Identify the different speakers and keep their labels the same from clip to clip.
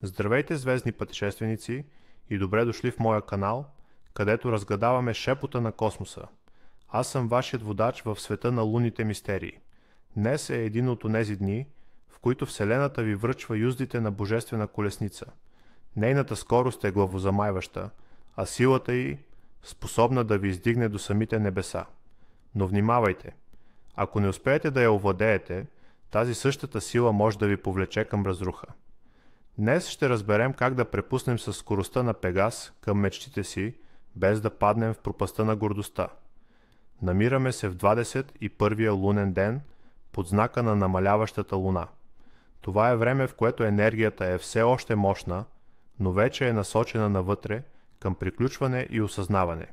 Speaker 1: Здравейте, звездни пътешественици, и добре дошли в моя канал, където разгадаваме шепота на космоса. Аз съм вашият водач в света на лунните мистерии. Днес е един от онези дни, в които Вселената ви връчва юздите на божествена колесница. Нейната скорост е главозамайваща, а силата й способна да ви издигне до самите небеса. Но внимавайте! Ако не успеете да я овладеете, тази същата сила може да ви повлече към разруха. Днес ще разберем как да препуснем със скоростта на Пегас към мечтите си, без да паднем в пропастта на гордостта. Намираме се в 21-я лунен ден под знака на намаляващата луна. Това е време, в което енергията е все още мощна, но вече е насочена навътре към приключване и осъзнаване.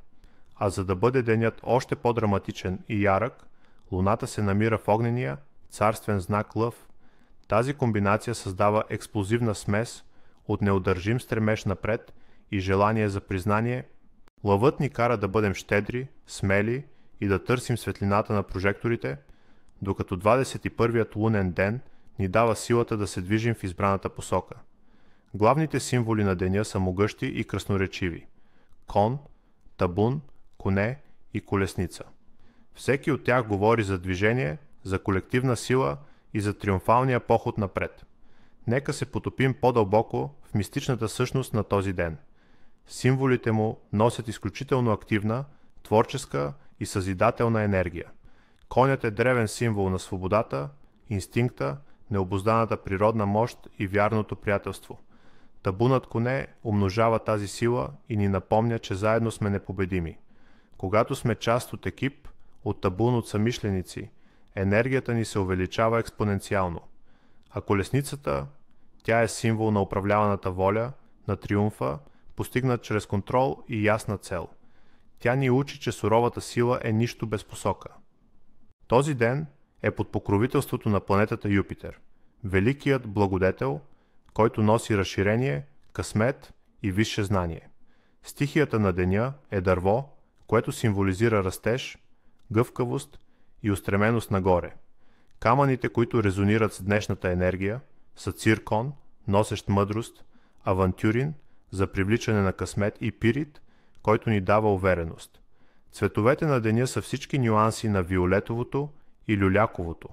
Speaker 1: А за да бъде денят още по-драматичен и ярък, луната се намира в огнения царствен знак Лъв. Тази комбинация създава експлозивна смес от неудържим стремеж напред и желание за признание. Лъвът ни кара да бъдем щедри, смели и да търсим светлината на прожекторите, докато 21-ият лунен ден ни дава силата да се движим в избраната посока. Главните символи на деня са могъщи и красноречиви – кон, табун, коне и колесница. Всеки от тях говори за движение, за колективна сила и за триумфалния поход напред. Нека се потопим по-дълбоко в мистичната същност на този ден. Символите му носят изключително активна, творческа и съзидателна енергия. Конят е древен символ на свободата, инстинкта, необузданата природна мощ и вярното приятелство. Табунът коне умножава тази сила и ни напомня, че заедно сме непобедими. Когато сме част от екип, от табун от самишленици, енергията ни се увеличава експоненциално. А колесницата, тя е символ на управляваната воля, на триумфа, постигнат чрез контрол и ясна цел. Тя ни учи, че суровата сила е нищо без посока. Този ден е под покровителството на планетата Юпитер, великият благодетел, който носи разширение, късмет и висше знание. Стихията на деня е дърво, което символизира растеж, гъвкавост и устременост нагоре. Камъните, които резонират с днешната енергия, са циркон, носещ мъдрост, авантюрин, за привличане на късмет, и пирит, който ни дава увереност. Цветовете на деня са всички нюанси на виолетовото и люляковото,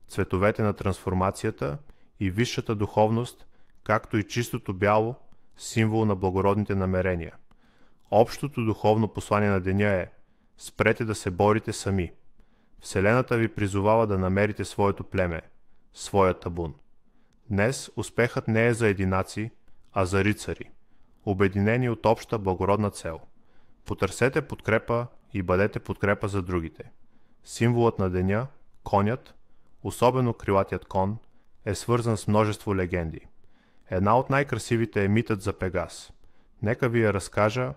Speaker 1: цветовете на трансформацията и висшата духовност, както и чистото бяло, символ на благородните намерения. Общото духовно послание на деня е: спрете да се борите сами. Вселената ви призовава да намерите своето племе, своя табун. Днес успехът не е за единаци, а за рицари, обединени от обща благородна цел. Потърсете подкрепа и бъдете подкрепа за другите. Символът на деня, конят, особено крилатият кон, е свързан с множество легенди. Една от най-красивите е митът за Пегас. Нека ви я разкажа.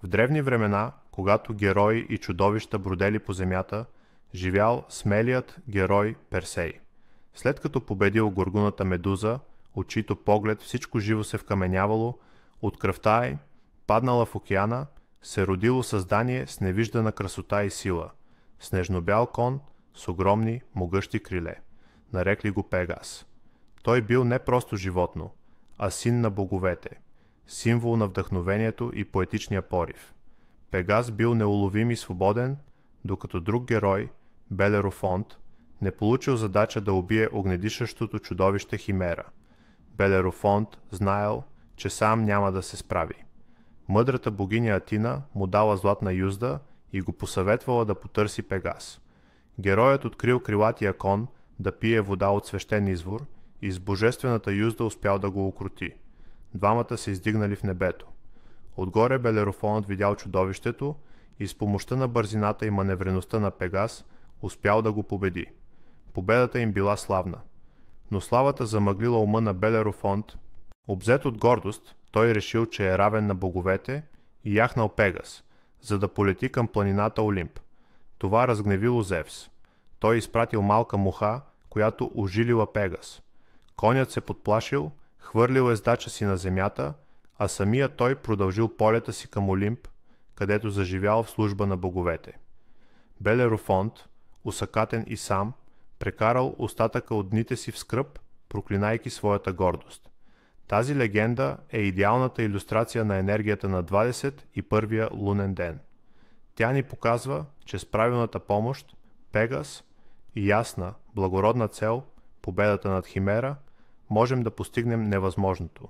Speaker 1: В древни времена, когато герои и чудовища бродели по земята, живял смелият герой Персей. След като победил горгуната Медуза, от чийто поглед всичко живо се вкаменявало, от кръвта й, паднала в океана, се родило създание с невиждана красота и сила, снежнобял кон с огромни, могъщи криле. Нарекли го Пегас. Той бил не просто животно, а син на боговете, символ на вдъхновението и поетичния порив. Пегас бил неуловим и свободен, докато друг герой, Белерофонт, не получил задача да убие огнедишащото чудовище Химера. Белерофонт знаел, че сам няма да се справи. Мъдрата богиня Атина му дала златна юзда и го посъветвала да потърси Пегас. Героят открил крилатия кон да пие вода от свещен извор и с божествената юзда успял да го укроти. Двамата се издигнали в небето. Отгоре Белерофонт видял чудовището и с помощта на бързината и маневреността на Пегас успял да го победи. Победата им била славна. Но славата замъглила ума на Белерофонт. Обзет от гордост, той решил, че е равен на боговете и яхнал Пегас, за да полети към планината Олимп. Това разгневило Зевс. Той изпратил малка муха, която ужилила Пегас. Конят се подплашил, хвърлил ездача си на земята, а самия той продължил полета си към Олимп, където заживял в служба на боговете. Белерофонт, усъкатен и сам, прекарал остатъка от дните си в скръб, проклинайки своята гордост. Тази легенда е идеалната илюстрация на енергията на 21-я лунен ден. Тя ни показва, че с правилната помощ, Пегас и ясна, благородна цел, победата над Химера, можем да постигнем невъзможното.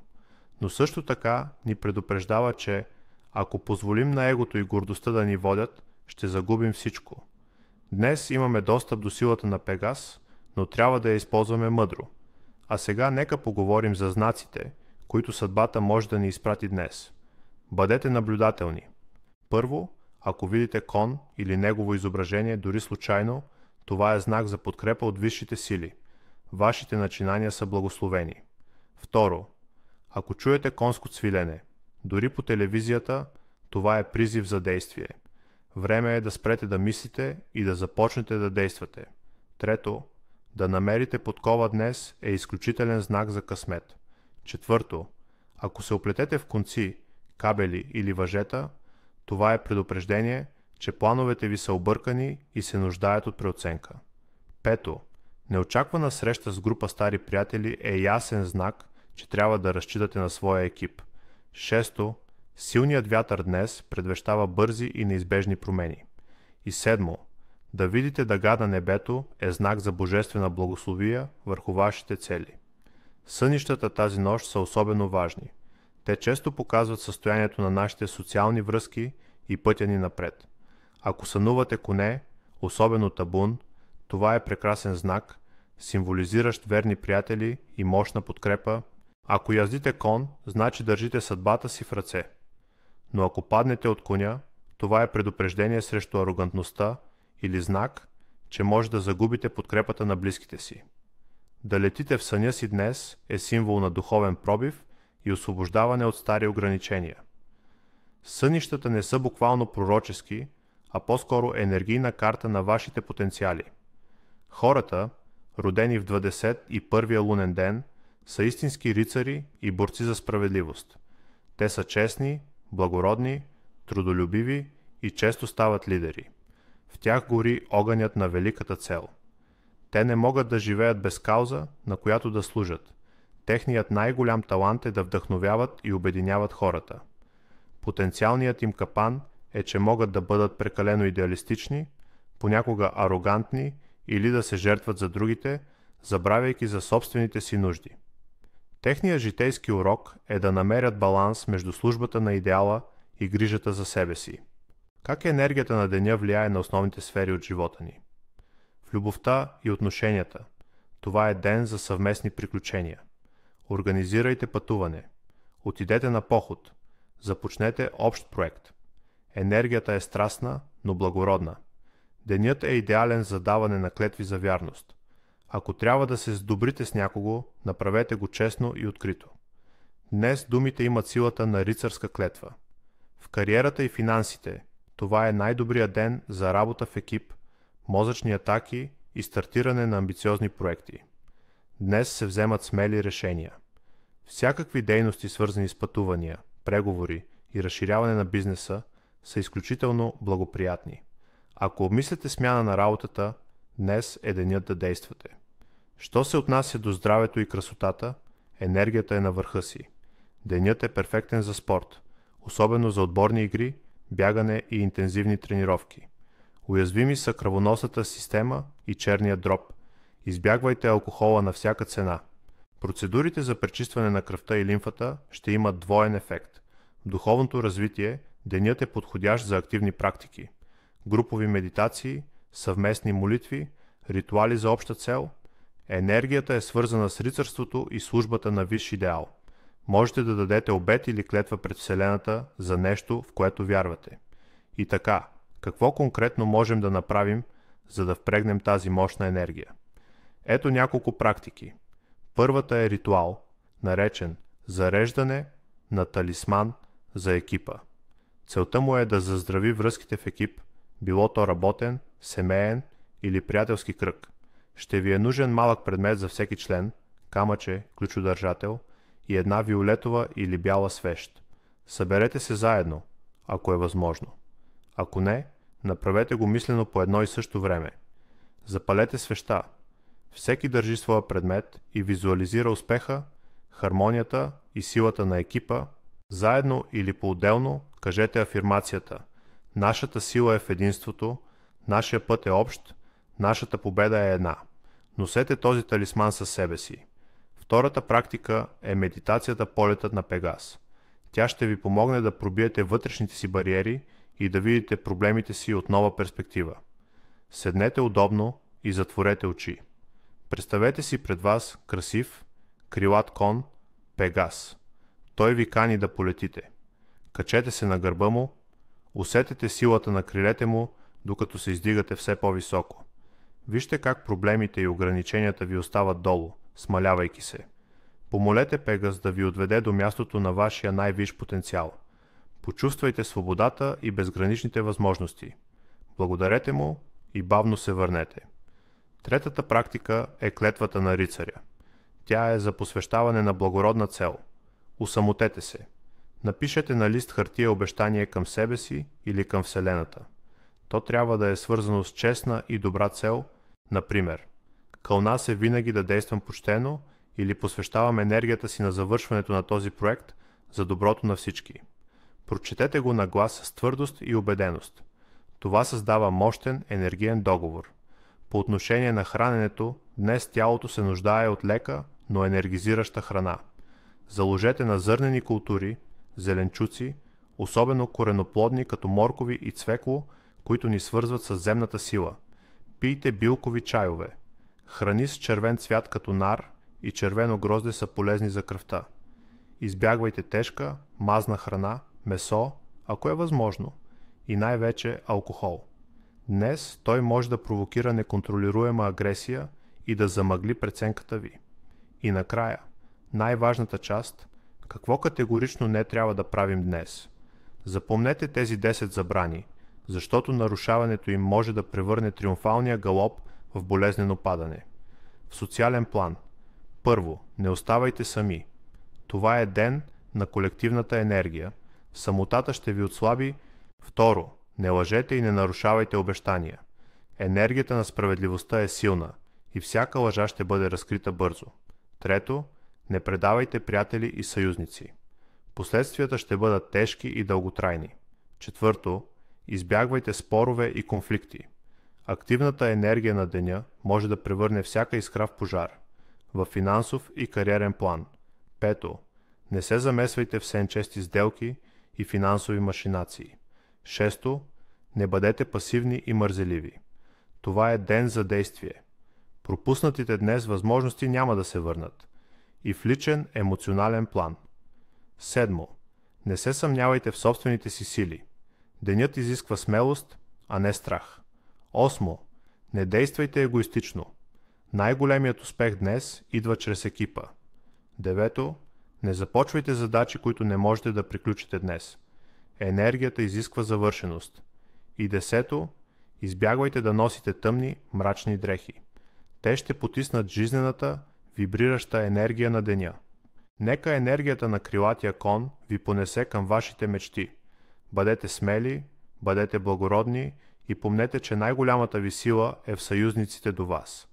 Speaker 1: Но също така ни предупреждава, че ако позволим на егото и гордостта да ни водят, ще загубим всичко. Днес имаме достъп до силата на Пегас, но трябва да я използваме мъдро. А сега нека поговорим за знаците, които съдбата може да ни изпрати днес. Бъдете наблюдателни. Първо, ако видите кон или негово изображение дори случайно, това е знак за подкрепа от висшите сили. Вашите начинания са благословени. Второ, ако чуете конско цвилене, дори по телевизията, това е призив за действие. Време е да спрете да мислите и да започнете да действате. Трето, да намерите подкова днес е изключителен знак за късмет. Четвърто, ако се оплетете в конци, кабели или въжета, това е предупреждение, че плановете ви са объркани и се нуждаят от преоценка. Пето, неочаквана среща с група стари приятели е ясен знак, че трябва да разчитате на своя екип. Шесто, силният вятър днес предвещава бързи и неизбежни промени. И седмо, да видите дъга на небето е знак за божествена благословия върху вашите цели. Сънищата тази нощ са особено важни. Те често показват състоянието на нашите социални връзки и пътя ни напред. Ако сънувате коне, особено табун, това е прекрасен знак, символизиращ верни приятели и мощна подкрепа. Ако яздите кон, значи държите съдбата си в ръце. Но ако паднете от коня, това е предупреждение срещу арогантността или знак, че може да загубите подкрепата на близките си. Да летите в съня си днес е символ на духовен пробив и освобождаване от стари ограничения. Сънищата не са буквално пророчески, а по-скоро енергийна карта на вашите потенциали. Хората, родени в 21-я лунен ден, са истински рицари и борци за справедливост. Те са честни, благородни, трудолюбиви и често стават лидери. В тях гори огънят на великата цел. Те не могат да живеят без кауза, на която да служат. Техният най-голям талант е да вдъхновяват и обединяват хората. Потенциалният им капан е, че могат да бъдат прекалено идеалистични, понякога арогантни или да се жертват за другите, забравяйки за собствените си нужди. Техният житейски урок е да намерят баланс между службата на идеала и грижата за себе си. Как енергията на деня влияе на основните сфери от живота ни? В любовта и отношенията. Това е ден за съвместни приключения. Организирайте пътуване. Отидете на поход. Започнете общ проект. Енергията е страстна, но благородна. Денят е идеален за даване на клетви за вярност. Ако трябва да се сдобрите с някого, направете го честно и открито. Днес думите имат силата на рицарска клетва. В кариерата и финансите това е най-добрият ден за работа в екип, мозъчни атаки и стартиране на амбициозни проекти. Днес се вземат смели решения. Всякакви дейности, свързани с пътувания, преговори и разширяване на бизнеса, са изключително благоприятни. Ако обмисляте смяна на работата, днес е денят да действате. Що се отнася до здравето и красотата, енергията е на върха си. Денят е перфектен за спорт, особено за отборни игри, бягане и интензивни тренировки. Уязвими са кръвоносната система и черния дроб. Избягвайте алкохола на всяка цена. Процедурите за пречистване на кръвта и лимфата ще имат двоен ефект. В духовното развитие денят е подходящ за активни практики. Групови медитации, съвместни молитви, ритуали за обща цел. Енергията е свързана с рицарството и службата на висш идеал. Можете да дадете обет или клетва пред Вселената за нещо, в което вярвате. И така, какво конкретно можем да направим, за да впрегнем тази мощна енергия? Ето няколко практики. Първата е ритуал, наречен зареждане на талисман за екипа. Целта му е да заздрави връзките в екип, било то работен, семеен или приятелски кръг. Ще ви е нужен малък предмет за всеки член, камъче, ключодържател и една виолетова или бяла свещ. Съберете се заедно, ако е възможно. Ако не, направете го мислено по едно и също време. Запалете свеща. Всеки държи своя предмет и визуализира успеха, хармонията и силата на екипа, заедно или по-отделно кажете афирмацията: нашата сила е в единството, нашия път е общ, нашата победа е една. Носете този талисман със себе си. Втората практика е медитацията Полетът на Пегас. Тя ще ви помогне да пробиете вътрешните си бариери и да видите проблемите си от нова перспектива. Седнете удобно и затворете очи. Представете си пред вас красив, крилат кон, Пегас. Той ви кани да полетите. Качете се на гърба му, усетете силата на крилете му, докато се издигате все по-високо. Вижте как проблемите и ограниченията ви остават долу, смалявайки се. Помолете Пегас да ви отведе до мястото на вашия най-висш потенциал. Почувствайте свободата и безграничните възможности. Благодарете му и бавно се върнете. Третата практика е клетвата на рицаря. Тя е за посвещаване на благородна цел. Усамотете се. Напишете на лист хартия обещание към себе си или към Вселената. То трябва да е свързано с честна и добра цел, например: кълна се винаги да действам почтено или посвещавам енергията си на завършването на този проект за доброто на всички. Прочетете го на глас с твърдост и убеденост. Това създава мощен енергиен договор. По отношение на храненето, днес тялото се нуждае от лека, но енергизираща храна. Заложете на зърнени култури, зеленчуци, особено кореноплодни като моркови и цвекло, които ни свързват с земната сила. Пийте билкови чайове. Храни с червен цвят като нар и червено грозде са полезни за кръвта. Избягвайте тежка, мазна храна, месо, ако е възможно, и най-вече алкохол. Днес той може да провокира неконтролируема агресия и да замъгли преценката ви. И накрая, най-важната част: какво категорично не трябва да правим днес. Запомнете тези 10 забрани, защото нарушаването им може да превърне триумфалния галоп в болезнено падане. В социален план: първо, не оставайте сами. Това е ден на колективната енергия. Самотата ще ви отслаби. Второ, не лъжете и не нарушавайте обещания. Енергията на справедливостта е силна и всяка лъжа ще бъде разкрита бързо. Трето, не предавайте приятели и съюзници. Последствията ще бъдат тежки и дълготрайни. Четвърто, избягвайте спорове и конфликти. Активната енергия на деня може да превърне всяка искра в пожар. В финансов и кариерен план. Пето, не се замесвайте в сенчести сделки и финансови машинации. Шесто, не бъдете пасивни и мързеливи. Това е ден за действие. Пропуснатите днес възможности няма да се върнат. И в личен емоционален план. Седмо, не се съмнявайте в собствените си сили. Денят изисква смелост, а не страх. Осмо, не действайте егоистично. Най-големият успех днес идва чрез екипа. Девето, не започвайте задачи, които не можете да приключите днес. Енергията изисква завършеност. И десето, избягвайте да носите тъмни, мрачни дрехи. Те ще потиснат жизнената, вибрираща енергия на деня. Нека енергията на крилатия кон ви понесе към вашите мечти. Бъдете смели, бъдете благородни и помнете, че най-голямата ви сила е в съюзниците до вас.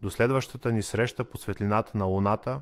Speaker 1: До следващата ни среща по светлината на Луната.